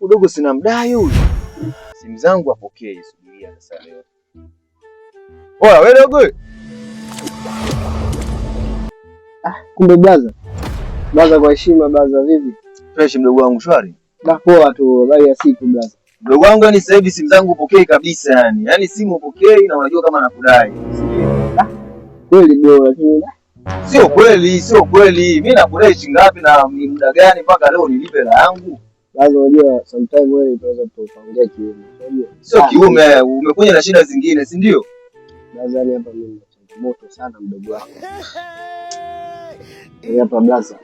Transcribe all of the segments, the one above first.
Alafu dogo sina mdai huyu. Simu zangu apokee, subiria sasa leo. Oya wewe dogo. Kumbe blaza. Blaza kwa heshima blaza, vipi? Fresh mdogo wangu, shwari? Da poa tu, bali ya siku blaza. Mdogo wangu, yani sasa hivi simu zangu upokee kabisa yani. Yaani simu upokee na unajua kama nakudai. Kweli bro, lakini sio kweli, sio kweli. Mimi nakudai shilingi ngapi na ni muda gani mpaka leo nilipe hela yangu? Lazima unajua sometimes wewe unaweza kuongea kiume. Unajua? Sio kiume, umekuja na shida zingine, si ndio? Blaza hapa mimi na changamoto sana mdogo wangu. Hapa blaza.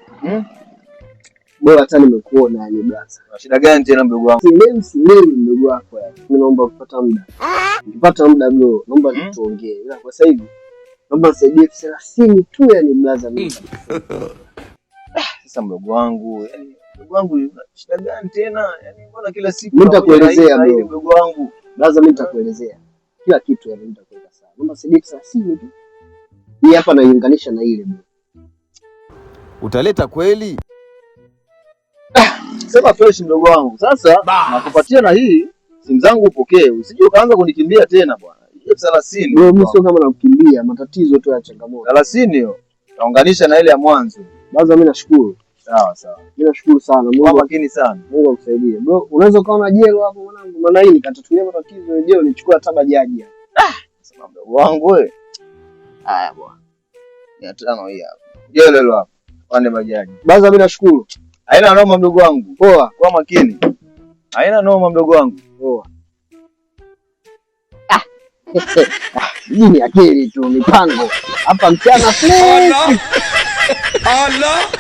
Bora hata nimekuona yani blaza. Shida gani tena mdogo wangu? Sielewi mdogo wako yani. Mimi naomba kupata muda. Ukipata muda bro, naomba tuongee. Ila kwa sasa hivi naomba nisaidie 30 tu yani blaza mimi. Sasa mdogo wangu, yani mdogo wangu shida gani tena? Yani mbona kila siku mimi nitakuelezea bro. Mdogo wangu, blaza mimi nitakuelezea. Kila kitu yani nitakueleza sawa. Naomba nisaidie 30 tu. Hii hapa naiunganisha na ile bro. Utaleta kweli? Sema fresh mdogo wangu. Sasa nakupatia na hii simu zangu upokee. Usije ukaanza kunikimbia tena bwana. Hiyo 30. Bro, mimi sio kama nakukimbia, matatizo tu ya changamoto. 30 hiyo. Taunganisha na ile ya mwanzo. Baza mimi nashukuru. Sawa sawa. Mimi nashukuru sana. Mungu makini sana. Mungu akusaidie. Bro, unaweza ukaona jelo hapo mwanangu. Maana hii nikatatulia matatizo jelo nichukua hata bajaji. Sema mdogo wangu wewe. Haya bwana. 500 hii hapa. Jelo hilo hapa. Pande bajaji. Baza mimi nashukuru. Haina noma mdogo wangu. Poa, kwa makini. Haina noma mdogo wangu. Poa. Hii ni akili tu, mipango. Hapa mchana fresh. Allah.